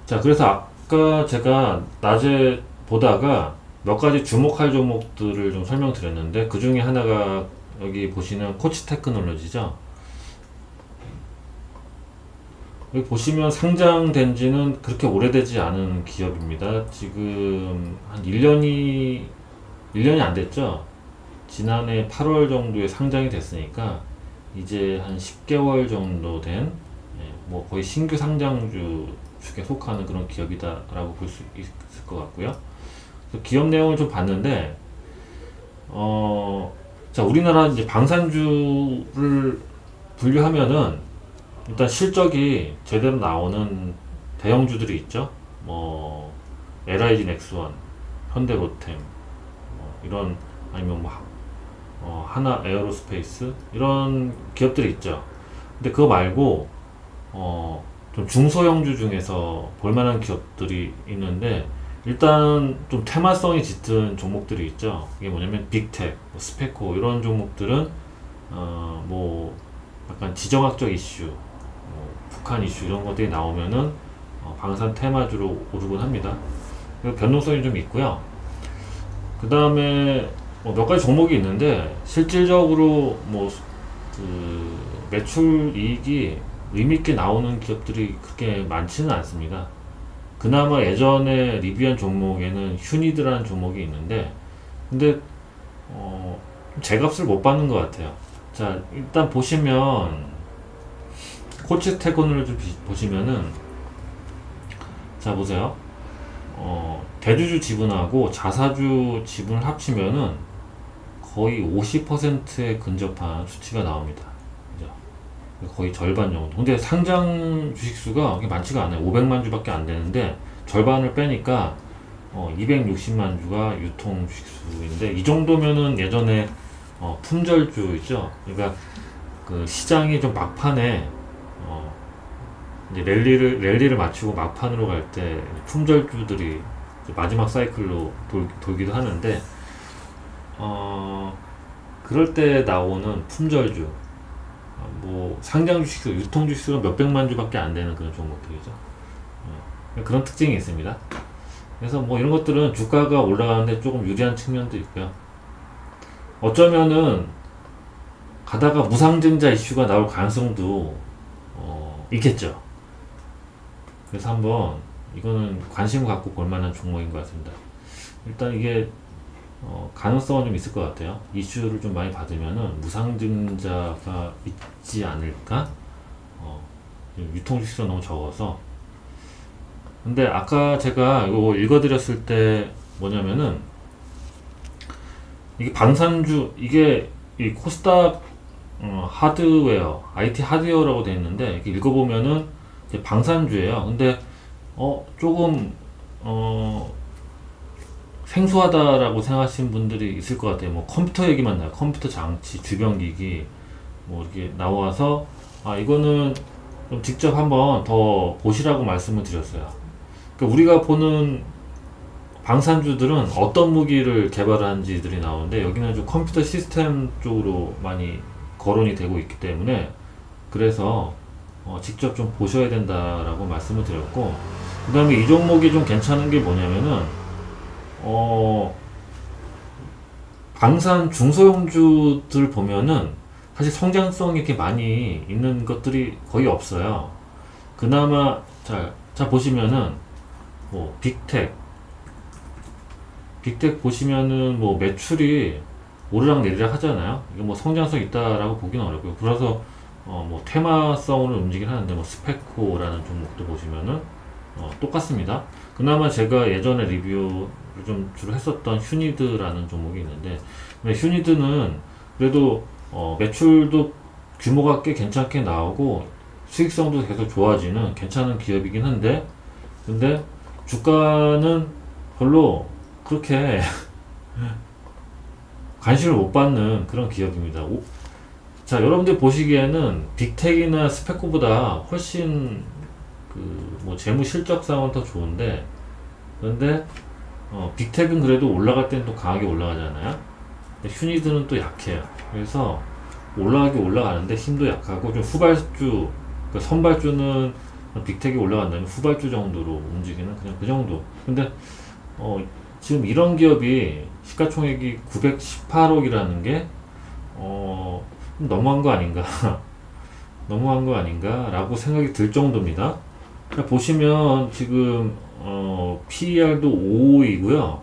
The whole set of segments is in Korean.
자, 그래서 아까 제가 낮에 보다가 몇 가지 주목할 종목들을 좀 설명드렸는데 그 중에 하나가 여기 보시는 코치 테크놀로지죠. 여기 보시면 상장된 지는 그렇게 오래되지 않은 기업입니다. 지금 한 1년이 안 됐죠. 지난해 8월 정도에 상장이 됐으니까 이제 한 10개월 정도 된, 뭐 거의 신규 상장주 축에 속하는 그런 기업이다라고 볼 수 있을 것 같고요. 그래서 기업 내용을 좀 봤는데, 자, 우리나라 이제 방산주를 분류하면은 일단 실적이 제대로 나오는 대형주들이 있죠. 뭐 LIG 넥스원, 현대로템, 이런, 아니면 뭐 하나 에어로스페이스 이런 기업들이 있죠. 근데 그거 말고 좀 중소형주 중에서 볼만한 기업들이 있는데, 일단 좀 테마성이 짙은 종목들이 있죠. 이게 뭐냐면 빅텍, 뭐 스페코 이런 종목들은 뭐 약간 지정학적 이슈, 북한 이슈 이런 것들이 나오면은 방산 테마주로 오르곤 합니다. 그래서 변동성이 좀 있고요. 그 다음에 몇 가지 종목이 있는데 실질적으로 뭐 그 매출 이익이 의미있게 나오는 기업들이 그렇게 많지는 않습니다. 그나마 예전에 리뷰한 종목에는 휴니드라는 종목이 있는데, 근데 제 값을 못 받는 것 같아요. 자, 일단 보시면 코치 테크놀로지 좀 보시면은, 자 보세요. 대주주 지분하고 자사주 지분을 합치면은 거의 50%에 근접한 수치가 나옵니다. 그죠? 거의 절반 정도. 근데 상장 주식수가 그렇게 많지가 않아요. 500만 주밖에 안 되는데 절반을 빼니까 260만 주가 유통 주식수인데, 이 정도면은 예전에 품절주 있죠. 그러니까 그 시장이 좀 막판에 이제 랠리를 마치고 막판으로 갈 때 품절주들이 마지막 사이클로 돌기도 하는데, 그럴 때 나오는 품절주, 뭐 상장 주식수, 유통 주식수가 몇백만 주밖에 안 되는 그런 종목들이죠. 그런 특징이 있습니다. 그래서 뭐 이런 것들은 주가가 올라가는데 조금 유리한 측면도 있고요. 어쩌면은 가다가 무상증자 이슈가 나올 가능성도 있겠죠. 그래서 한번 이거는 관심을 갖고 볼 만한 종목인 것 같습니다. 일단 이게 가능성은 좀 있을 것 같아요. 이슈를 좀 많이 받으면은 무상증자가 있지 않을까? 유통주식수가 너무 적어서. 근데 아까 제가 이거 읽어드렸을 때 뭐냐면은, 이게 방산주, 이게 이 코스닥 하드웨어, IT 하드웨어라고 되어 있는데, 이렇게 읽어보면은 이제 방산주예요. 근데 조금 생소하다라고 생각하시는 분들이 있을 것 같아요. 뭐 컴퓨터 얘기만 나요. 컴퓨터 장치, 주변기기 뭐 이렇게 나와서 이거는 좀 직접 한번 더 보시라고 말씀을 드렸어요. 그러니까 우리가 보는 방산주들은 어떤 무기를 개발하는지들이 나오는데, 여기는 좀 컴퓨터 시스템 쪽으로 많이 거론이 되고 있기 때문에, 그래서 직접 좀 보셔야 된다라고 말씀을 드렸고, 그 다음에 이 종목이 좀 괜찮은 게 뭐냐면은 방산 중소형주들 보면은 사실 성장성이 이렇게 많이 있는 것들이 거의 없어요. 그나마 자 보시면은 뭐 빅텍 보시면은 뭐 매출이 오르락 내리락 하잖아요. 이거 뭐 성장성 있다라고 보기는 어렵고요. 그래서 뭐 테마성으로 움직이긴 하는데, 뭐 스페코라는 종목도 보시면은 똑같습니다. 그나마 제가 예전에 리뷰를 좀 주로 했었던 휴니드라는 종목이 있는데, 휴니드는 그래도 매출도 규모가 꽤 괜찮게 나오고 수익성도 계속 좋아지는 괜찮은 기업이긴 한데, 근데 주가는 별로 그렇게 관심을 못 받는 그런 기업입니다. 자, 여러분들 보시기에는 빅텍이나 스페코보다 훨씬 뭐 재무 실적상은 더 좋은데, 그런데 빅텍은 그래도 올라갈 때는 또 강하게 올라가잖아요. 근데 휴니드는 또 약해요. 그래서 올라가긴 올라가는데 힘도 약하고 좀 후발주, 그러니까 선발주는 빅텍이 올라간다면 후발주 정도로 움직이는 그냥 그 정도. 근데 지금 이런 기업이 시가총액이 918억이라는 게 좀 너무한 거 아닌가 너무한 거 아닌가 라고 생각이 들 정도입니다. 보시면 지금 PER도 5이고요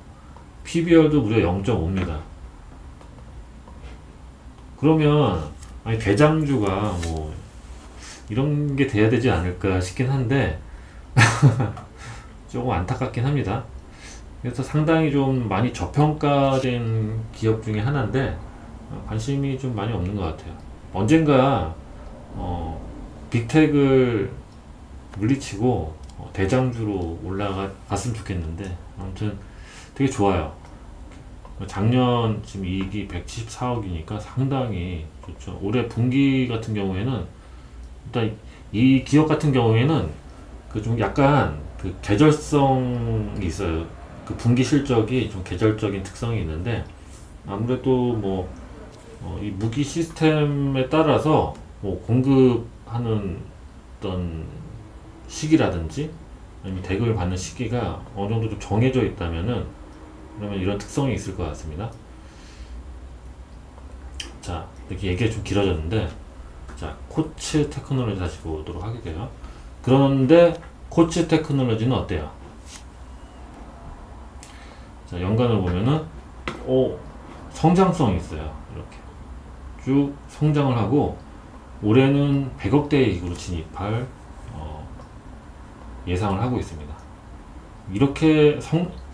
PBR도 무려 0.5입니다. 그러면 아니 대장주가 뭐 이런 게 돼야 되지 않을까 싶긴 한데 조금 안타깝긴 합니다. 그래서 상당히 좀 많이 저평가된 기업 중에 하나인데 관심이 좀 많이 없는 것 같아요. 언젠가 빅텍을 물리치고 대장주로 올라갔으면 좋겠는데 아무튼 되게 좋아요. 작년 지금 이익이 174억이니까 상당히 좋죠. 올해 분기 같은 경우에는 일단 이 기업 같은 경우에는 그 좀 약간 그 계절성이 있어요. 그 분기 실적이 좀 계절적인 특성이 있는데 아무래도 뭐 이 무기 시스템에 따라서 뭐 공급하는 어떤 시기라든지 아니면 대금을 받는 시기가 어느 정도 좀 정해져 있다면은 그러면 이런 특성이 있을 것 같습니다. 자, 이렇게 얘기가 좀 길어졌는데 자, 코츠 테크놀로지 다시 보도록 하게돼요. 그런데 코츠 테크놀로지는 어때요? 자, 연간을 보면은 성장성이 있어요. 이렇게 쭉 성장을 하고 올해는 100억대 이익으로 진입할 예상을 하고 있습니다. 이렇게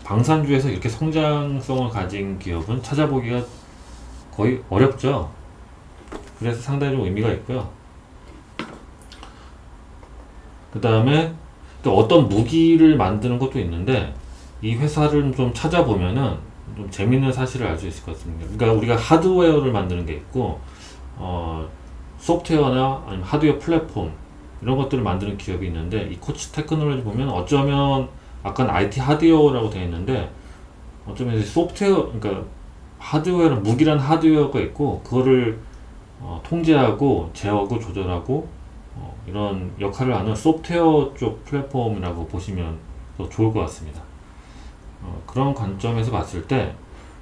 방산주에서 이렇게 성장성을 가진 기업은 찾아보기가 거의 어렵죠. 그래서 상당히 좀 의미가 있고요. 그 다음에 또 어떤 무기를 만드는 것도 있는데 이 회사를 좀 찾아보면은 좀 재밌는 사실을 알 수 있을 것 같습니다. 그러니까 우리가 하드웨어를 만드는 게 있고 소프트웨어나 아니면 하드웨어 플랫폼 이런 것들을 만드는 기업이 있는데 이 코츠 테크놀로지 보면 어쩌면 아까는 IT 하드웨어라고 되어 있는데 어쩌면 소프트웨어, 그러니까 하드웨어는 무기란 하드웨어가 있고 그거를 통제하고 제어하고 조절하고 이런 역할을 하는 소프트웨어 쪽 플랫폼이라고 보시면 더 좋을 것 같습니다. 그런 관점에서 봤을 때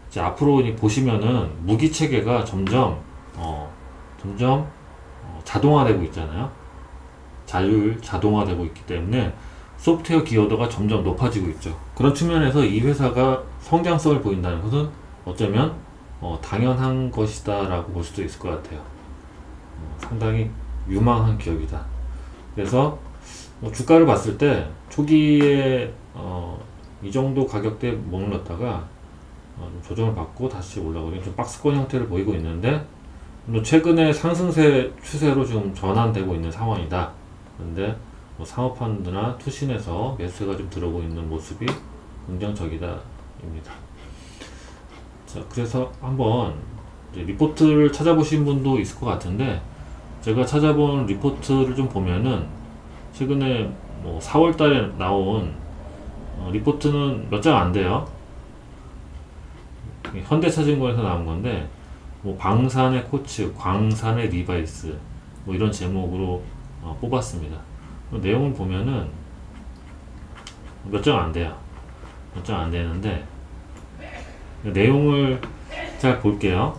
이제 앞으로 보시면은 무기 체계가 점점 자동화되고 있잖아요. 자동화되고 있기 때문에 소프트웨어 기여도가 점점 높아지고 있죠. 그런 측면에서 이 회사가 성장성을 보인다는 것은 어쩌면 당연한 것이다 라고 볼 수도 있을 것 같아요. 상당히 유망한 기업이다. 그래서 주가를 봤을 때 초기에 이 정도 가격대에 머물렀다가 좀 조정을 받고 다시 올라가기 좀 박스권 형태를 보이고 있는데 최근에 상승세 추세로 지금 전환되고 있는 상황이다. 그런데 상업펀드나 투신에서 매수가 좀 들어오고 있는 모습이 긍정적이다입니다. 자, 그래서 한번 이제 리포트를 찾아보신 분도 있을 것 같은데 제가 찾아본 리포트를 좀 보면은 최근에 4월달에 나온 리포트는 몇 장 안 돼요. 현대차증권에서 나온 건데 방산의 코츠, 광산의 리바이스 이런 제목으로 뽑았습니다. 내용을 보면은 몇 장 안 돼요. 몇 장 안 되는데 내용을 잘 볼게요.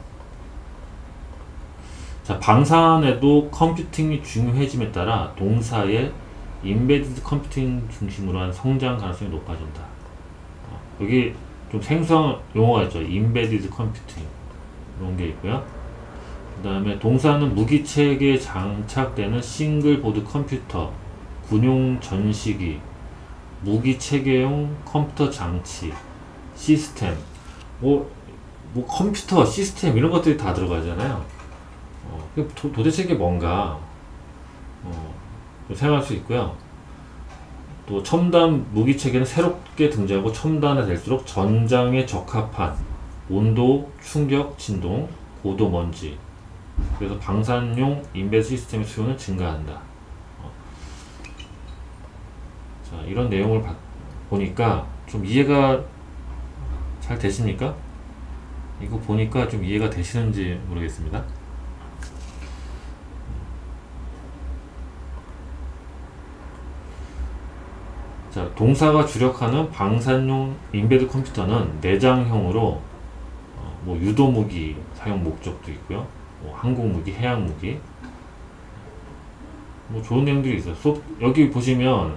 자, 방산에도 컴퓨팅이 중요해짐에 따라 동사의 인베디드 컴퓨팅 중심으로 한 성장 가능성이 높아진다. 여기 좀 생소한 용어가 있죠. 인베디드 컴퓨팅 이런 게 있고요. 그 다음에 동사는 무기체계에 장착되는 싱글보드 컴퓨터, 군용 전시기, 무기체계용 컴퓨터 장치, 시스템, 컴퓨터, 시스템 이런 것들이 다 들어가잖아요. 도대체 이게 뭔가 생각할 수 있고요. 또 첨단 무기체계는 새롭게 등장하고 첨단화 될수록 전장에 적합한 온도, 충격, 진동, 고도, 먼지, 그래서 방산용 인베드 시스템의 수요는 증가한다. 자, 이런 내용을 보니까 좀 이해가 잘 되십니까? 이거 보니까 좀 이해가 되시는지 모르겠습니다. 자, 동사가 주력하는 방산용 인베드 컴퓨터는 내장형으로 뭐 유도무기 사용 목적도 있고요. 뭐 항공무기, 해양무기, 뭐 좋은 내용들이 있어요. 여기 보시면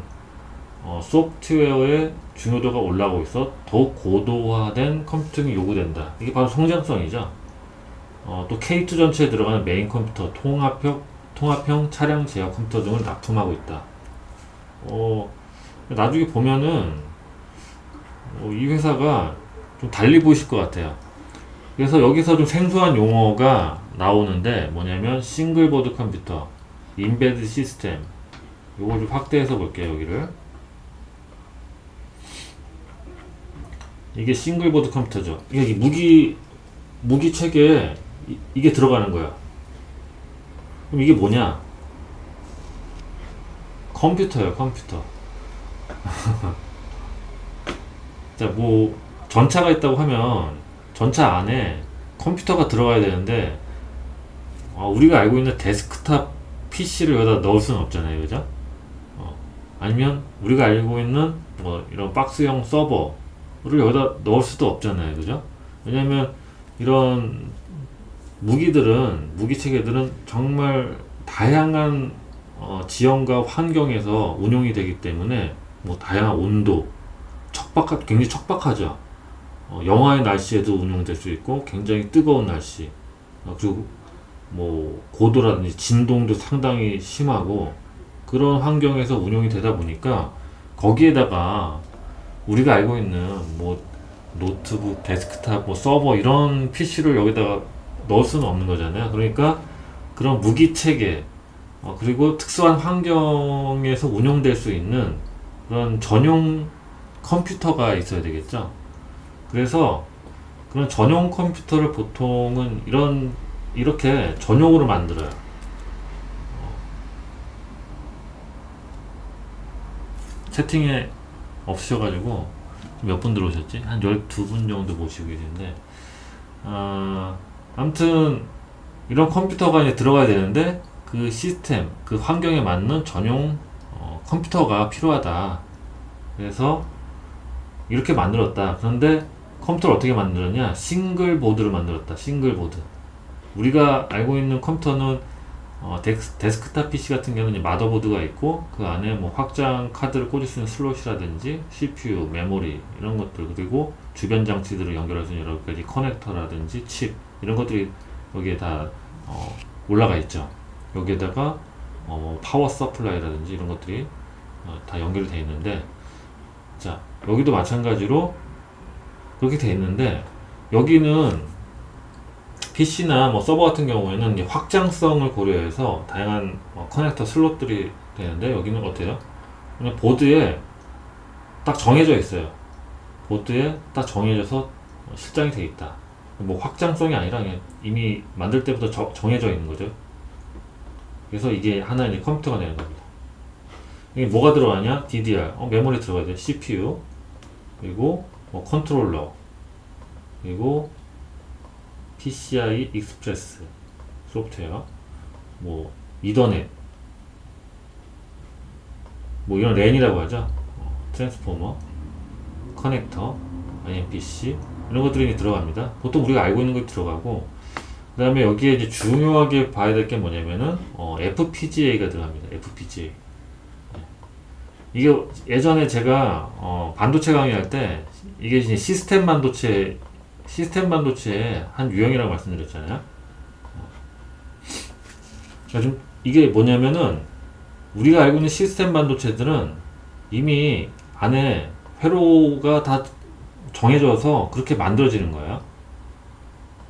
소프트웨어의 중요도가 올라가고 있어 더욱 고도화된 컴퓨팅이 요구된다. 이게 바로 성장성이죠. 또 K2 전체에 들어가는 메인 컴퓨터, 통합형 차량 제어 컴퓨터 등을 납품하고 있다. 나중에 보면은 이 회사가 좀 달리 보이실 것 같아요. 그래서 여기서 좀 생소한 용어가 나오는데 뭐냐면 싱글보드 컴퓨터, 인베드 시스템, 요걸 좀 확대해서 볼게요. 여기를 이게 싱글보드 컴퓨터죠. 이게 무기 체계에 이게 들어가는 거야. 그럼 이게 뭐냐? 컴퓨터예요, 컴퓨터. 자, 뭐 전차가 있다고 하면 전차 안에 컴퓨터가 들어가야 되는데 우리가 알고 있는 데스크탑 PC를 여기다 넣을 수는 없잖아요, 그죠? 아니면 우리가 알고 있는 뭐 이런 박스형 서버를 여기다 넣을 수도 없잖아요, 그죠? 왜냐면 이런 무기 체계들은 정말 다양한 지형과 환경에서 운용이 되기 때문에 뭐 다양한 온도, 굉장히 척박하죠. 영하의 날씨에도 운용될 수 있고 굉장히 뜨거운 날씨, 그리고 뭐 고도라든지 진동도 상당히 심하고 그런 환경에서 운용이 되다 보니까 거기에다가 우리가 알고 있는 뭐 노트북, 데스크탑, 뭐 서버 이런 PC를 여기다가 넣을 수는 없는 거잖아요. 그러니까 그런 무기 체계, 그리고 특수한 환경에서 운용될 수 있는 그런 전용 컴퓨터가 있어야 되겠죠. 그래서 그런 전용 컴퓨터를 보통은 이렇게 전용으로 만들어요. 채팅에 없으셔가지고 몇 분 들어오셨지? 한 12분 정도 모시고 계신데 아무튼 이런 컴퓨터가 이제 들어가야 되는데 그 시스템, 그 환경에 맞는 전용 컴퓨터가 필요하다. 그래서 이렇게 만들었다. 그런데 컴퓨터를 어떻게 만들었냐? 싱글보드를 만들었다. 싱글보드. 우리가 알고 있는 컴퓨터는 데스크탑 PC 같은 경우는 마더보드가 있고 그 안에 뭐 확장 카드를 꽂을 수 있는 슬롯이라든지 CPU, 메모리 이런 것들, 그리고 주변 장치들을 연결할 수 있는 여러 가지 커넥터라든지 칩 이런 것들이 여기에 다 올라가 있죠. 여기에다가 파워 서플라이라든지 이런 것들이 다 연결이 되어 있는데, 자, 여기도 마찬가지로 그렇게 되어 있는데 여기는 PC나 뭐 서버 같은 경우에는 이제 확장성을 고려해서 다양한 커넥터 슬롯들이 되는데 여기는 어때요? 그냥 보드에 딱 정해져 있어요. 보드에 딱 정해져서 실장이 되어 있다. 뭐 확장성이 아니라 그냥 이미 만들 때부터 정해져 있는 거죠. 그래서 이게 하나의 컴퓨터가 되는 겁니다. 이게 뭐가 들어가냐? DDR, 메모리 들어가야 돼. CPU, 그리고 뭐 컨트롤러, 그리고 PCI 익스프레스 소프트웨어, 뭐 이더넷, 뭐 이런 랜이라고 하죠. 트랜스포머, 커넥터, IMPC 이런 것들이 들어갑니다. 보통 우리가 알고 있는 것이 들어가고, 그 다음에 여기에 이제 중요하게 봐야 될 게 뭐냐면은 FPGA가 들어갑니다. FPGA. 이게 예전에 제가 반도체 강의할 때 이게 이제 시스템 반도체의 한 유형이라고 말씀드렸잖아요. 좀 이게 뭐냐면은 우리가 알고 있는 시스템 반도체들은 이미 안에 회로가 다 정해져서 그렇게 만들어지는 거예요.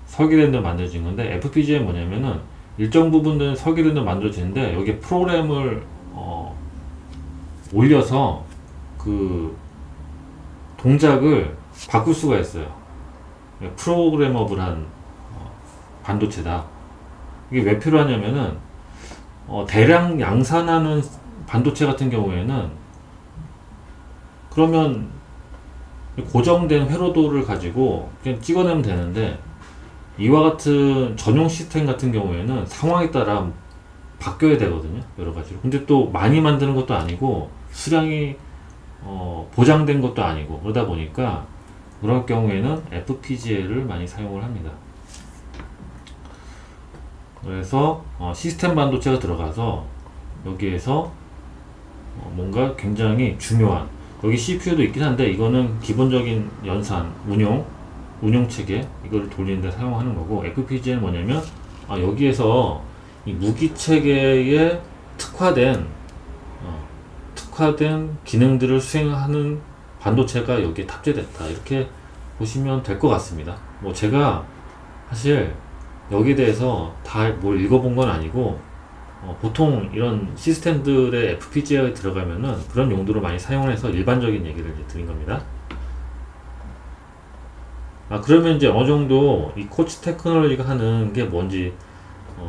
설계된 대로 만들어진 건데, FPGA는 뭐냐면은 일정 부분들은 설계된 대로 만들어지는데 여기에 프로그램을 올려서 그 동작을 바꿀 수가 있어요. 프로그래머블한 반도체다. 이게 왜 필요하냐면은 대량 양산하는 반도체 같은 경우에는 그러면 고정된 회로도를 가지고 그냥 찍어내면 되는데, 이와 같은 전용 시스템 같은 경우에는 상황에 따라 바뀌어야 되거든요, 여러 가지로. 근데 또 많이 만드는 것도 아니고 수량이 보장된 것도 아니고 그러다 보니까 그럴 경우에는 FPGA를 많이 사용을 합니다. 그래서 시스템 반도체가 들어가서 여기에서 뭔가 굉장히 중요한, 여기 CPU도 있긴 한데 이거는 기본적인 연산, 운용체계 이거를 돌리는데 사용하는 거고, FPGA는 뭐냐면 여기에서 이 무기체계에 특화된 기능들을 수행하는 반도체가 여기에 탑재됐다, 이렇게 보시면 될 것 같습니다. 뭐 제가 사실 여기에 대해서 다 뭘 읽어본 건 아니고 보통 이런 시스템들의 FPGA에 들어가면은 그런 용도로 많이 사용해서 일반적인 얘기를 이제 드린 겁니다. 그러면 이제 어느 정도 이 코치 테크놀로지가 하는 게 뭔지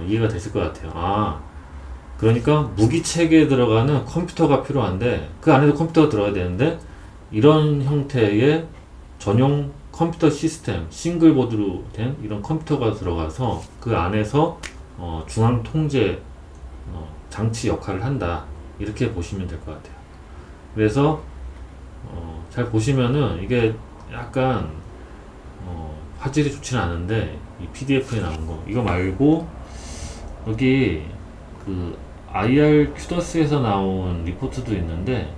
이해가 되실 것 같아요. 그러니까 무기 체계에 들어가는 컴퓨터가 필요한데 그 안에도 컴퓨터가 들어가야 되는데, 이런 형태의 전용 컴퓨터 시스템, 싱글보드로 된 이런 컴퓨터가 들어가서 그 안에서 중앙 통제 장치 역할을 한다, 이렇게 보시면 될 것 같아요. 그래서 잘 보시면은 이게 약간 화질이 좋지는 않은데, 이 PDF에 나온 거 이거 말고 여기 그 IR 큐더스에서 나온 리포트도 있는데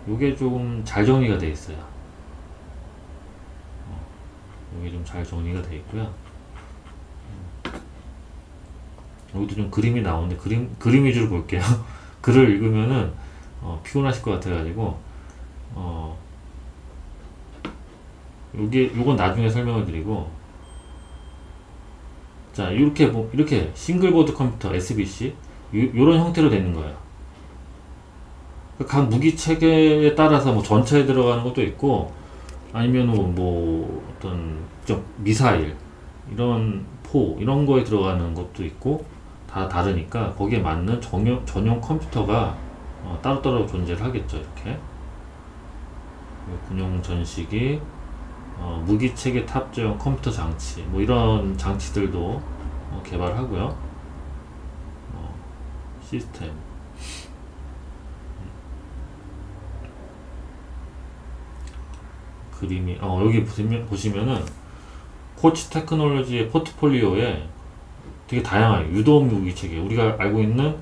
요게 좀 잘 정리가 되어 있어요. 요게 좀 잘 정리가 되어 있고요. 여기도 좀 그림이 나오는데 그림 위주로 볼게요. 글을 읽으면은 피곤하실 것 같아가지고 요건 나중에 설명을 드리고, 자 이렇게 싱글보드 컴퓨터 SBC 요런 형태로 되는 거예요. 각 무기 체계에 따라서 뭐 전차에 들어가는 것도 있고, 아니면 뭐 어떤 미사일, 이런 포 이런 거에 들어가는 것도 있고, 다 다르니까 거기에 맞는 전용 컴퓨터가 따로따로 존재를 하겠죠. 이렇게 군용 전시기, 무기체계 탑재용 컴퓨터 장치, 뭐 이런 장치들도 개발하고요. 시스템, 그림이 여기 보시면은 코치 테크놀로지의 포트폴리오에 되게 다양해요. 유도 무기체계, 우리가 알고 있는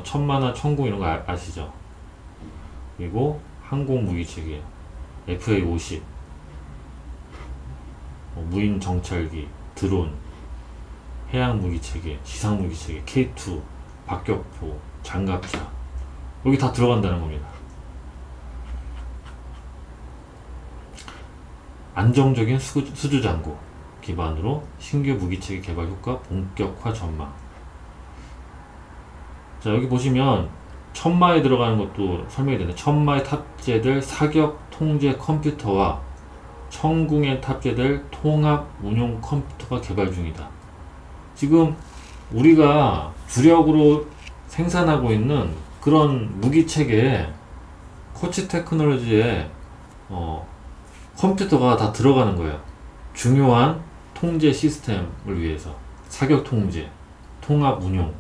천마나 천궁 이런 거 아시죠? 그리고 항공 무기체계 FA-50, 무인 정찰기, 드론, 해양 무기체계, 지상 무기체계, K2, 박격포, 장갑차, 여기 다 들어간다는 겁니다. 안정적인 수주장구 기반으로 신규 무기체계 개발 효과 본격화 전망. 자, 여기 보시면 천마에 들어가는 것도 설명이 되네. 천마에 탑재될 사격 통제 컴퓨터와 천궁에 탑재될 통합 운용 컴퓨터가 개발 중이다. 지금 우리가 주력으로 생산하고 있는 그런 무기체계에 코치 테크놀로지에 컴퓨터가 다 들어가는 거예요. 중요한 통제 시스템을 위해서 사격 통제, 통합 운용,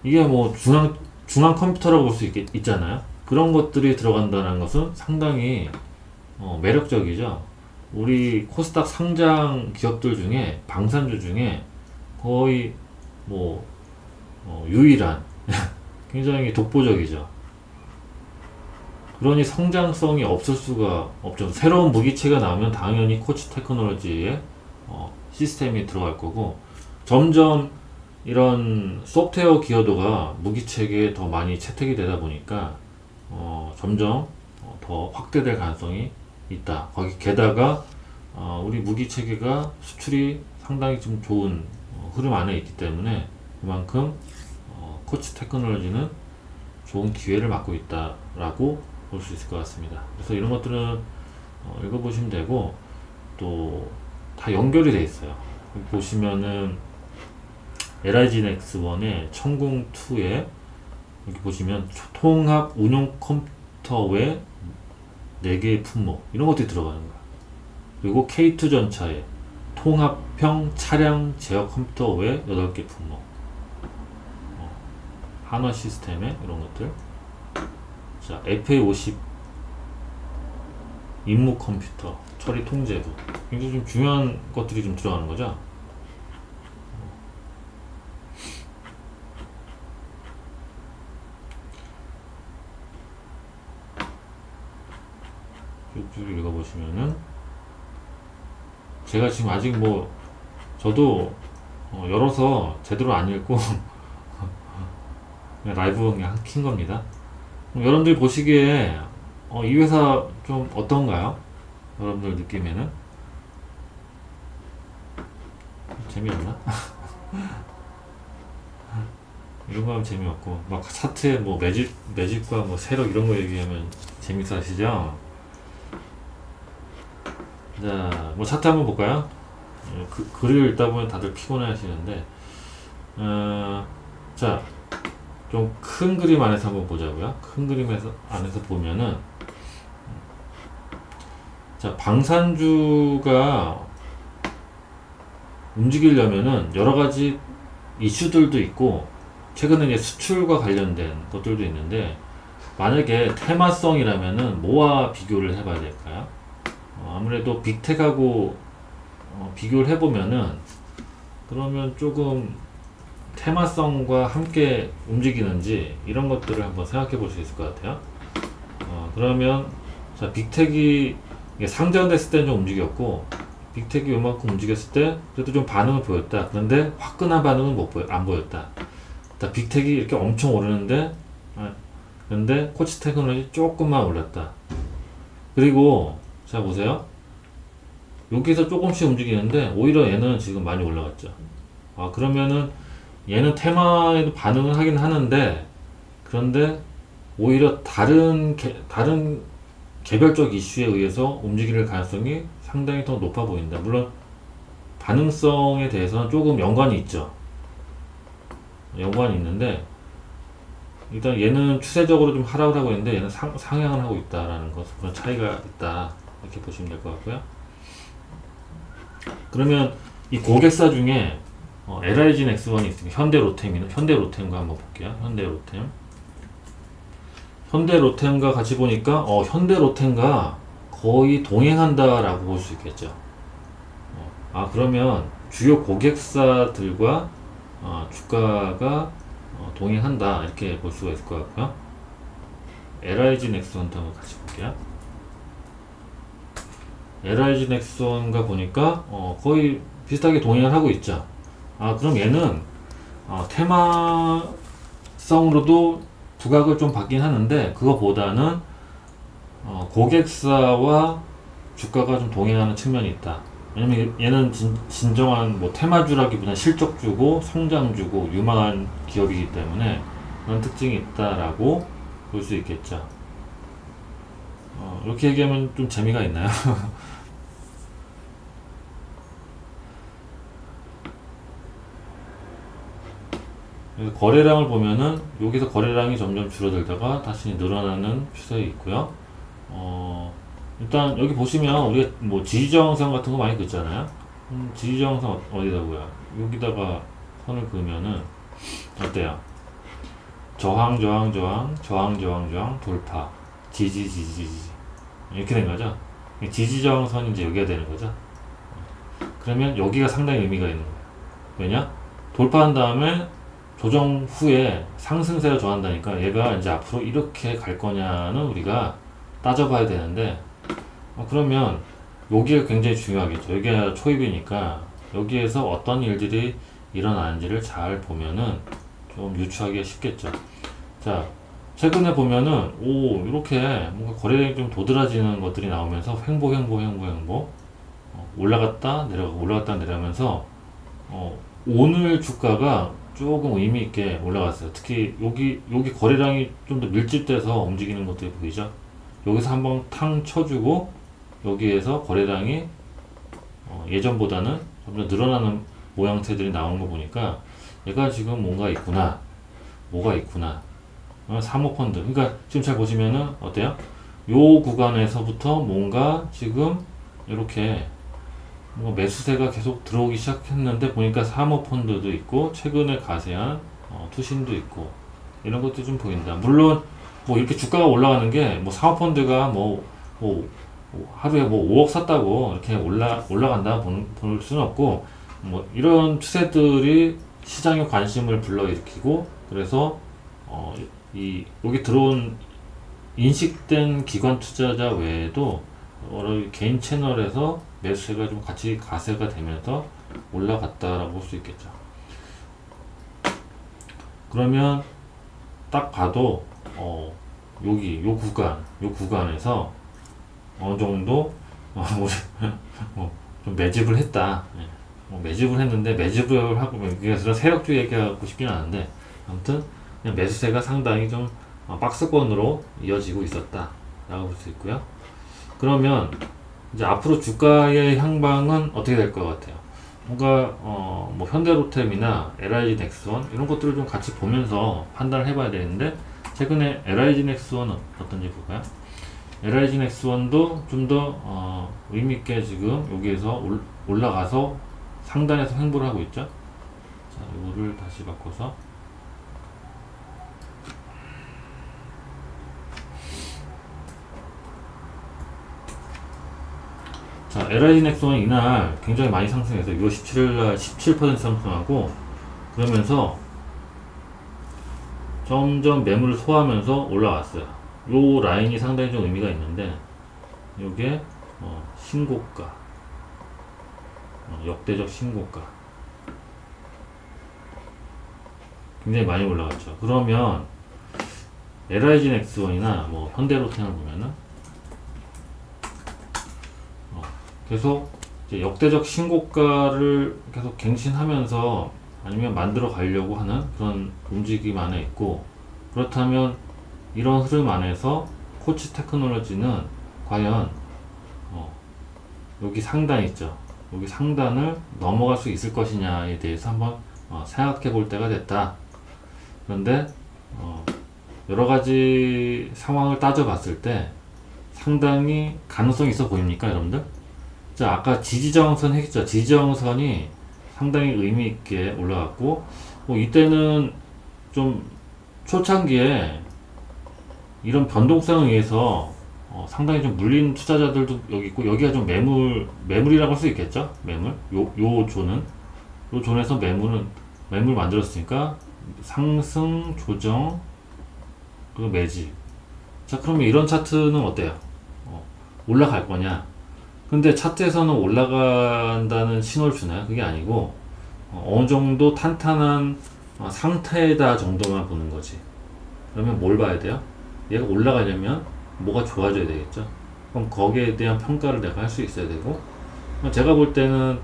이게 뭐 중앙 컴퓨터라고 볼 수 있잖아요. 그런 것들이 들어간다는 것은 상당히 매력적이죠. 우리 코스닥 상장 기업들 중에, 방산주 중에 거의 뭐 유일한 굉장히 독보적이죠. 그러니 성장성이 없을 수가 없죠. 새로운 무기체가 나오면 당연히 코치 테크놀로지의 시스템이 들어갈 거고, 점점 이런 소프트웨어 기여도가 무기체계에 더 많이 채택이 되다 보니까 점점 더 확대될 가능성이 있다. 거기 게다가 우리 무기체계가 수출이 상당히 좀 좋은 흐름 안에 있기 때문에 그만큼 코치 테크놀로지는 좋은 기회를 맞고 있다라고 볼 수 있을 것 같습니다. 그래서 이런 것들은 읽어보시면 되고, 또 다 연결이 돼 있어요. 보시면은 LIG 넥스1의 천궁2에 여기 보시면 통합 운용 컴퓨터 외 4개의 품목, 이런 것들이 들어가는 거야. 그리고 K2 전차에 통합형 차량 제어 컴퓨터 외 8개 품목, 한화 시스템에 이런 것들. 자, FA-50 임무 컴퓨터, 처리 통제부. 굉장히 좀 중요한 것들이 좀 들어가는 거죠. 쭉 읽어보시면은 제가 지금 아직 뭐 저도 열어서 제대로 안 읽고 그냥 라이브 그냥 킨 겁니다. 여러분들 보시기에 이 회사 좀 어떤가요? 여러분들 느낌에는 재미없나? 이런 거 하면 재미없고 막 차트에 뭐 매집과 뭐 세력 이런 거 얘기하면 재밌어 하시죠? 자, 뭐 차트 한번 볼까요? 글을 읽다 보면 다들 피곤해 하시는데 자, 좀 큰 그림 안에서 한번 보자고요. 큰 그림에서 안에서 보면은 자, 방산주가 움직이려면은 여러 가지 이슈들도 있고 최근에 이제 수출과 관련된 것들도 있는데 만약에 테마성이라면은 뭐와 비교를 해봐야 될까요? 아무래도 빅텍하고 비교를 해보면은 그러면 조금 테마성과 함께 움직이는지 이런 것들을 한번 생각해 볼 수 있을 것 같아요. 그러면 자, 빅텍이 상장됐을 때는 좀 움직였고 빅텍이 요만큼 움직였을 때 그래도 좀 반응을 보였다. 그런데 화끈한 반응은 안 보였다. 자, 빅텍이 이렇게 엄청 오르는데 근데 코치 테크놀로지 조금만 올랐다. 그리고 자 보세요. 여기서 조금씩 움직이는데 오히려 얘는 지금 많이 올라갔죠. 그러면은 얘는 테마에도 반응을 하긴 하는데 그런데 오히려 다른 개별적 이슈에 의해서 움직일 가능성이 상당히 더 높아 보인다. 물론 반응성에 대해서는 조금 연관이 있죠. 연관이 있는데 일단 얘는 추세적으로 좀 하락을 하고 있는데 얘는 상향을 하고 있다라는 것, 그런 차이가 있다 이렇게 보시면 될 것 같고요. 그러면 이 고객사 중에 LIG 넥스원이 있으니까 현대로템과 한번 볼게요. 현대로템과 같이 보니까 현대로템과 거의 동행한다라고 볼 수 있겠죠. 그러면 주요 고객사들과 주가가 동행한다 이렇게 볼 수가 있을 것 같고요. LIG 넥스원도 한번 같이 볼게요. LIG 넥스원과 보니까 거의 비슷하게 동행을 하고 있죠. 그럼 얘는 테마성으로도 부각을 좀 받긴 하는데 그거보다는 고객사와 주가가 좀 동행하는 측면이 있다. 왜냐면 얘는 진정한 뭐 테마주라기보다는 실적주고 성장주고 유망한 기업이기 때문에 그런 특징이 있다라고 볼 수 있겠죠. 이렇게 얘기하면 좀 재미가 있나요? 거래량을 보면은 여기서 거래량이 점점 줄어들다가 다시 늘어나는 추세에 있고요. 일단 여기 보시면 우리가 뭐 지지저항선 같은 거 많이 긋잖아요. 지지저항선 어디다고요? 여기다가 선을 그으면은 어때요? 저항 돌파 지지 이렇게 된 거죠. 지지저항선이 이제 여기가 되는 거죠. 그러면 여기가 상당히 의미가 있는 거예요. 왜냐? 돌파한 다음에 조정 후에 상승세를 좋아한다니까 얘가 이제 앞으로 이렇게 갈 거냐는 우리가 따져봐야 되는데 그러면 여기가 굉장히 중요하겠죠. 여기가 초입이니까 여기에서 어떤 일들이 일어나는지를 잘 보면은 좀 유추하기가 쉽겠죠. 자, 최근에 보면은 이렇게 뭔가 거래량이 좀 도드라지는 것들이 나오면서 횡보 올라갔다 내려가면서 오늘 주가가 조금 의미 있게 올라갔어요. 특히 여기 거래량이 좀 더 밀집돼서 움직이는 것들이 보이죠. 여기서 한번 탕 쳐주고 여기에서 거래량이 예전보다는 점점 늘어나는 모양새들이 나오는 거 보니까 얘가 지금 뭐가 있구나. 사모펀드. 그러니까 지금 잘 보시면은 어때요? 요 구간에서부터 뭔가 지금 이렇게 뭔가 매수세가 계속 들어오기 시작했는데 보니까 사모펀드도 있고 최근에 가세한 투신도 있고 이런 것도 좀 보인다. 물론 뭐 이렇게 주가가 올라가는 게 뭐 사모펀드가 뭐 하루에 뭐 5억 샀다고 이렇게 올라간다 볼 수는 없고, 뭐 이런 추세들이 시장의 관심을 불러일으키고, 그래서 여기 들어온 인식된 기관 투자자 외에도 여러 개인 채널에서 매수세가 좀 같이 가세가 되면서 올라갔다라고 볼 수 있겠죠. 그러면 딱 봐도 여기 요 구간에서 어느 정도 좀 매집을 했다. 매집을 했는데, 매집을 하고 그래서 세력주의 얘기하고 싶지는 않은데, 아무튼 그냥 매수세가 상당히 좀 박스권으로 이어지고 있었다 라고 볼 수 있고요. 그러면 이제 앞으로 주가의 향방은 어떻게 될 것 같아요? 뭔가 뭐 현대로템이나 LIG 넥스원 이런 것들을 좀 같이 보면서 판단을 해봐야 되는데, 최근에 LIG 넥스원은 어떤지 볼까요? LIG 넥스원도 좀 더 의미있게 지금 여기에서 올라가서 상단에서 횡보를 하고 있죠. 자, 이거를 다시 바꿔서 자, LIG 넥스원은 이날 굉장히 많이 상승해서 6월 17일날 17% 상승하고, 그러면서 점점 매물을 소화하면서 올라왔어요. 요 라인이 상당히 좀 의미가 있는데, 요게 신고가, 역대적 신고가 굉장히 많이 올라갔죠. 그러면 LIG 넥스원이나 뭐 현대로템을 보면은 계속 이제 역대적 신고가를 계속 갱신하면서 아니면 만들어 가려고 하는 그런 움직임 안에 있고, 그렇다면 이런 흐름 안에서 코치 테크놀로지는 과연 여기 상단 있죠. 여기 상단을 넘어갈 수 있을 것이냐에 대해서 한번 생각해 볼 때가 됐다. 그런데 여러 가지 상황을 따져 봤을 때 상당히 가능성이 있어 보입니까, 여러분들? 자, 아까 지지저항선 했죠. 지지저항선이 상당히 의미 있게 올라갔고, 이때는 좀 초창기에 이런 변동성에 의해서 상당히 좀 물린 투자자들도 여기 있고, 여기가 좀 매물이라고 할 수 있겠죠. 요 존에서 매물 만들었으니까 상승, 조정, 그리고 매집. 자, 그러면 이런 차트는 어때요? 올라갈 거냐? 근데 차트에서는 올라간다는 신호를 주나요? 그게 아니고 어느 정도 탄탄한 상태다 정도만 보는 거지. 그러면 뭘 봐야 돼요? 얘가 올라가려면 뭐가 좋아져야 되겠죠. 그럼 거기에 대한 평가를 내가 할 수 있어야 되고, 제가 볼 때는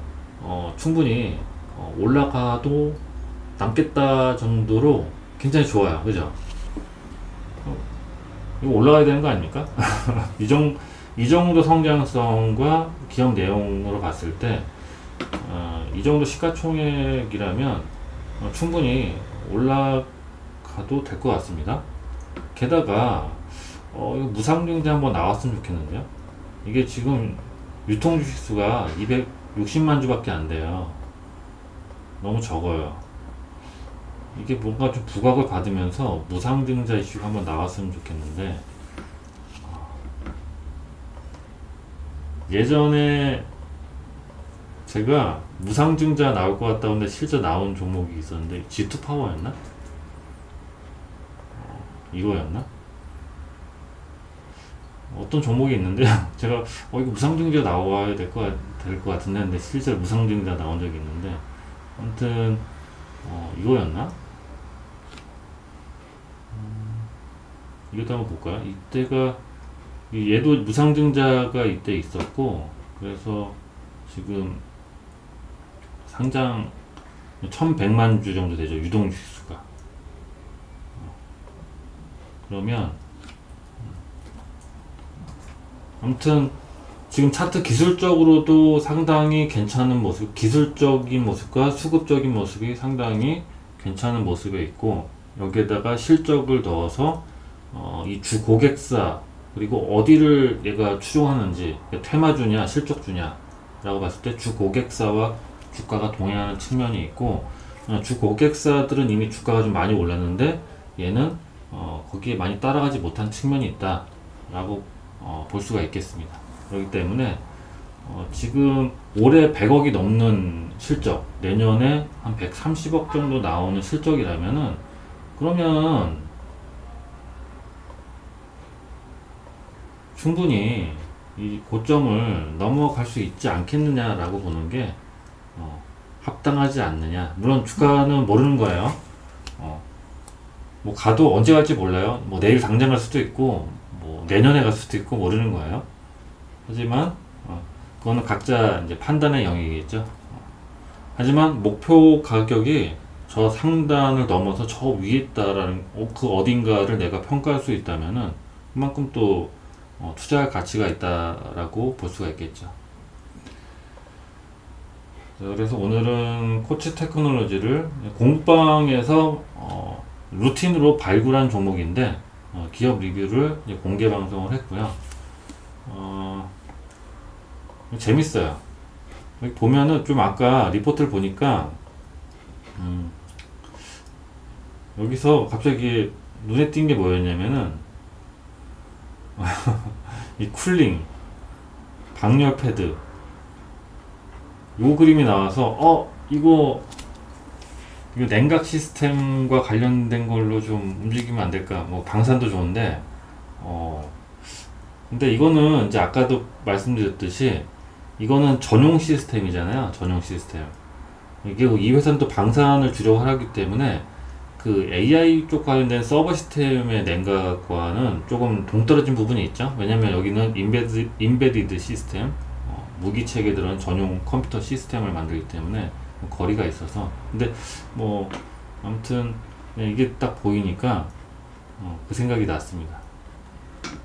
충분히 올라가도 남겠다 정도로 굉장히 좋아요. 그죠? 이거 올라가야 되는 거 아닙니까? 이 정도 성장성과 기업 내용으로 봤을 때, 이 정도 시가총액이라면 충분히 올라가도 될 것 같습니다. 게다가 이거 무상증자 한번 나왔으면 좋겠는데요. 이게 지금 유통 주식수가 260만 주밖에 안 돼요. 너무 적어요. 이게 뭔가 좀 부각을 받으면서 무상증자 이슈가 한번 나왔으면 좋겠는데, 예전에 제가 무상증자 나올 것 같다 근데 실제 나온 종목이 있었는데, G2 파워였나? 이거였나? 어떤 종목이 있는데 제가 이거 무상증자 나와야 될 것 같은데, 근데 실제로 무상증자 나온 적이 있는데, 아무튼 이거였나? 이것도 한번 볼까요? 이때가 얘도 무상증자가 이때 있었고, 그래서 지금 상장 1100만 주 정도 되죠, 유동주식수가. 그러면 아무튼 지금 차트 기술적으로도 상당히 괜찮은 모습, 기술적인 모습과 수급적인 모습이 상당히 괜찮은 모습에 있고, 여기에다가 실적을 넣어서 이 주 고객사, 그리고 어디를 얘가 추종하는지, 테마주냐 실적주냐 라고 봤을 때 주 고객사와 주가가 동행하는 측면이 있고, 주 고객사들은 이미 주가가 좀 많이 올랐는데 얘는 거기에 많이 따라가지 못한 측면이 있다 라고 볼 수가 있겠습니다. 그렇기 때문에 지금 올해 100억이 넘는 실적, 내년에 한 130억 정도 나오는 실적이라면은, 그러면 충분히 이 고점을 넘어갈 수 있지 않겠느냐라고 보는 게 합당하지 않느냐. 물론 주가는 모르는 거예요. 뭐 가도 언제 갈지 몰라요. 뭐 내일 당장 갈 수도 있고 뭐 내년에 갈 수도 있고 모르는 거예요. 하지만 그거는 각자 이제 판단의 영역이겠죠. 하지만 목표 가격이 저 상단을 넘어서 저 위에 있다라는 그 어딘가를 내가 평가할 수 있다면은 그만큼 또 투자할 가치가 있다라고 볼 수가 있겠죠. 그래서 오늘은 코치 테크놀로지를 공방에서 루틴으로 발굴한 종목인데 기업 리뷰를 이제 공개 방송을 했고요. 재밌어요. 여기 보면은 좀 아까 리포트를 보니까 여기서 갑자기 눈에 띈 게 뭐였냐면은 이 쿨링 방열 패드 요 그림이 나와서 이거 냉각 시스템과 관련된 걸로 좀 움직이면 안 될까. 뭐 방산도 좋은데 근데 이거는 이제 아까도 말씀드렸듯이 이거는 전용 시스템이잖아요. 전용 시스템. 이게 이 회사는 또 방산을 주려고 하기 때문에 그 AI 쪽 관련된 서버 시스템의 냉각과는 조금 동떨어진 부분이 있죠. 왜냐면 여기는 인베디드 시스템, 무기 체계에 들어간 전용 컴퓨터 시스템을 만들기 때문에 거리가 있어서. 근데 뭐 아무튼 이게 딱 보이니까 그 생각이 났습니다.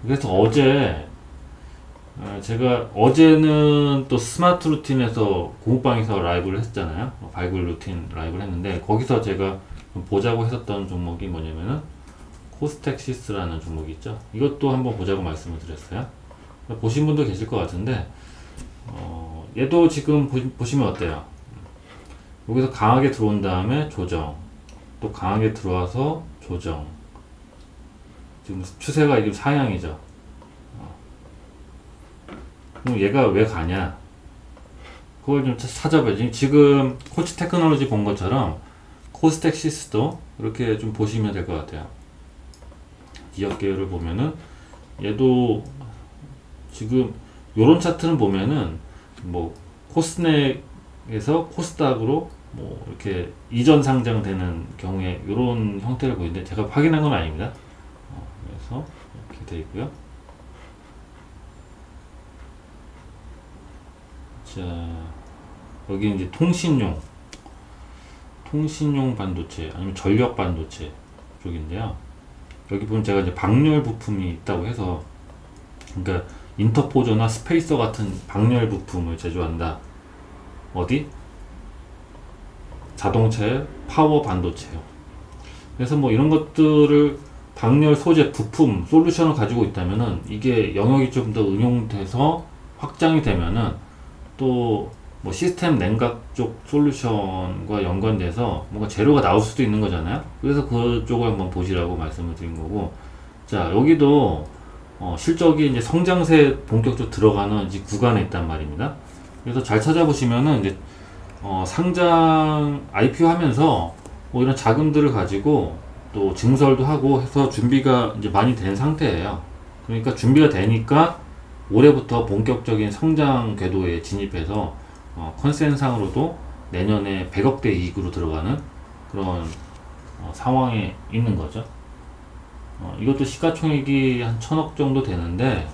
그래서 어제 제가 어제는 또 스마트 루틴에서 공부방에서 라이브를 했잖아요. 발굴 루틴 라이브를 했는데 거기서 제가 보자고 했었던 종목이 뭐냐면은 코스텍시스라는 종목이 있죠. 이것도 한번 보자고 말씀을 드렸어요. 보신 분도 계실 것 같은데 얘도 지금 보시면 어때요? 여기서 강하게 들어온 다음에 조정, 또 강하게 들어와서 조정. 지금 추세가 지금 상향이죠. 그럼 얘가 왜 가냐? 그걸 좀 찾아봐야지. 지금 코치 테크놀로지 본 것처럼 코스텍시스도 이렇게 좀 보시면 될 것 같아요. 기업 계열을 보면은 얘도 지금 요런 차트는 보면은 뭐 코스닥에서 코스닥으로 뭐 이렇게 이전 상장되는 경우에 요런 형태를 보이는데 제가 확인한 건 아닙니다. 그래서 이렇게 되어 있고요. 자, 여기 이제 통신용 반도체 아니면 전력 반도체 쪽인데요. 여기 보면 제가 이제 방열 부품이 있다고 해서, 그러니까 인터포저나 스페이서 같은 방열 부품을 제조한다. 어디? 자동차의 파워 반도체요. 그래서 뭐 이런 것들을 방열 소재 부품 솔루션을 가지고 있다면은 이게 영역이 좀 더 응용돼서 확장이 되면은 또 뭐 시스템 냉각 쪽 솔루션과 연관돼서 뭔가 재료가 나올 수도 있는 거잖아요. 그래서 그쪽을 한번 보시라고 말씀을 드린 거고, 자 여기도 실적이 이제 성장세 본격적으로 들어가는 이제 구간에 있단 말입니다. 그래서 잘 찾아보시면은 이제 상장 IPO 하면서 뭐 이런 자금들을 가지고 또 증설도 하고 해서 준비가 이제 많이 된 상태예요. 그러니까 준비가 되니까 올해부터 본격적인 성장 궤도에 진입해서 컨센상으로도 내년에 100억대 이익으로 들어가는 그런 상황에 있는 거죠. 이것도 시가총액이 한 1000억 정도 되는데,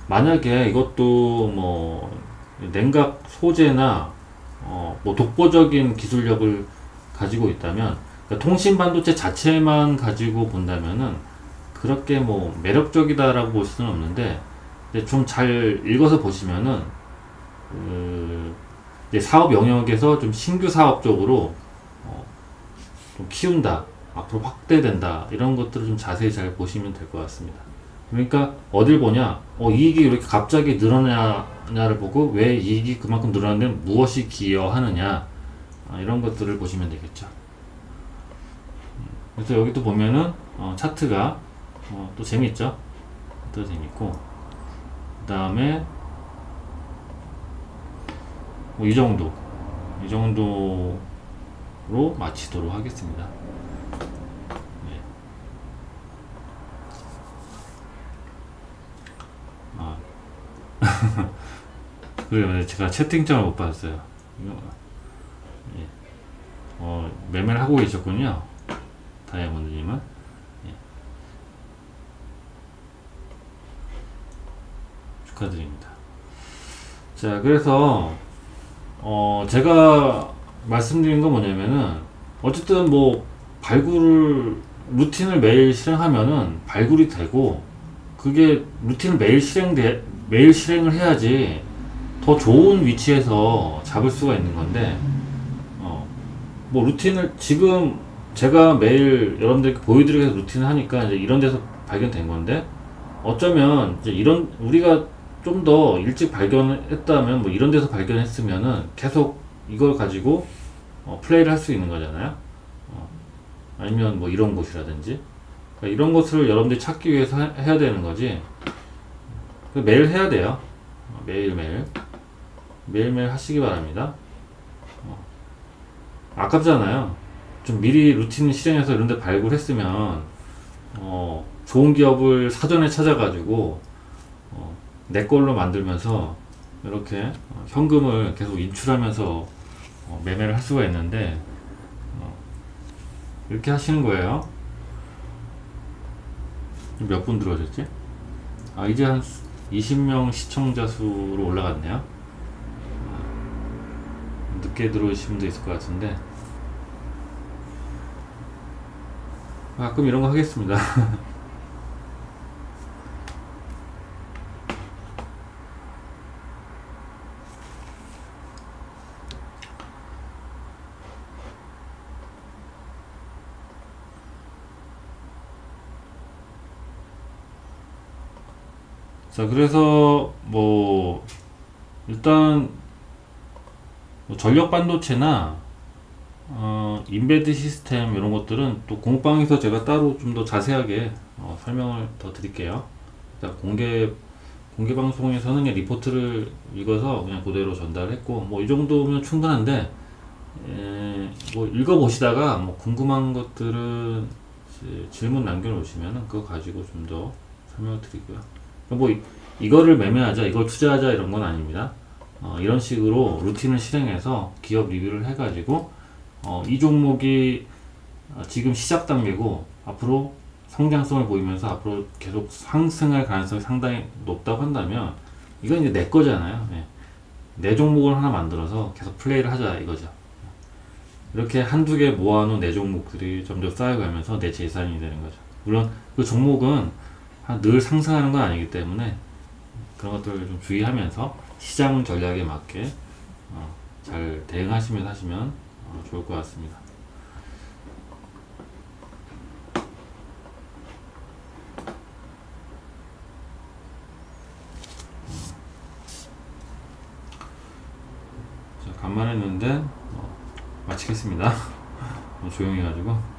만약에 이것도 뭐 냉각 소재나 뭐 독보적인 기술력을 가지고 있다면, 그러니까 통신 반도체 자체만 가지고 본다면은 그렇게 뭐 매력적이다라고 볼 수는 없는데, 좀 잘 읽어서 보시면은 이제 사업 영역에서 좀 신규 사업 쪽으로 좀 키운다, 앞으로 확대된다, 이런 것들을 좀 자세히 잘 보시면 될 것 같습니다. 그러니까 어딜 보냐, 이익이 이렇게 갑자기 늘어나냐를 보고 왜 이익이 그만큼 늘어나는데 무엇이 기여하느냐, 이런 것들을 보시면 되겠죠. 그래서 여기 또 보면은 차트가 또 재밌죠. 또 재밌고, 그 다음에 뭐 이 정도로 마치도록 하겠습니다. 네. 아. 그래요. 제가 채팅창을 못 봤어요. 예. 매매를 하고 계셨군요. 다이아몬드님은. 예. 축하드립니다. 자, 그래서 제가 말씀드린 건 뭐냐면은 어쨌든 뭐 발굴을 루틴을 매일 실행하면은 발굴이 되고, 그게 루틴을 매일 실행을 해야지 더 좋은 위치에서 잡을 수가 있는 건데, 뭐 루틴을 지금 제가 매일 여러분들께 보여드리기 위해서 루틴을 하니까 이제 이런 데서 발견된 건데, 어쩌면 이제 이런 우리가 좀 더 일찍 발견했다면, 뭐 이런 데서 발견했으면은 계속 이걸 가지고 플레이를 할 수 있는 거잖아요. 아니면 뭐 이런 곳이라든지, 그러니까 이런 것을 여러분들이 찾기 위해서 해야 되는 거지. 매일 해야 돼요. 매일매일 하시기 바랍니다. 아깝잖아요. 좀 미리 루틴 실행해서 이런 데 발굴했으면 좋은 기업을 사전에 찾아가지고 내 걸로 만들면서 이렇게 현금을 계속 인출하면서 매매를 할 수가 있는데, 이렇게 하시는 거예요. 몇 분 들어오셨지? 이제 한 20명 시청자 수로 올라갔네요. 늦게 들어오신 분도 있을 것 같은데, 가끔 이런 거 하겠습니다. 자, 그래서 뭐 일단 뭐 전력 반도체나 인베드 시스템 이런 것들은 또 공방에서 제가 따로 좀 더 자세하게 설명을 더 드릴게요. 일단 공개 방송에서는 그냥 리포트를 읽어서 그냥 그대로 전달했고, 뭐 이 정도면 충분한데, 뭐 읽어보시다가 뭐 궁금한 것들은 질문 남겨놓으시면은 그거 가지고 좀 더 설명을 드리고요. 뭐 이거를 매매하자, 이걸 투자하자 이런 건 아닙니다. 이런 식으로 루틴을 실행해서 기업 리뷰를 해가지고 이 종목이 지금 시작 단계고 앞으로 성장성을 보이면서 앞으로 계속 상승할 가능성이 상당히 높다고 한다면, 이건 이제 내 거잖아요. 내 종목을 하나 만들어서 계속 플레이를 하자 이거죠. 이렇게 한두 개 모아놓은 내 종목들이 점점 쌓여가면서 내 재산이 되는 거죠. 물론 그 종목은 늘 상승하는 건 아니기 때문에 그런 것들을 좀 주의하면서 시장 전략에 맞게 잘 대응하시면서 하시면 좋을 것 같습니다. 자, 간만에 했는데 마치겠습니다. 조용히 해가지고.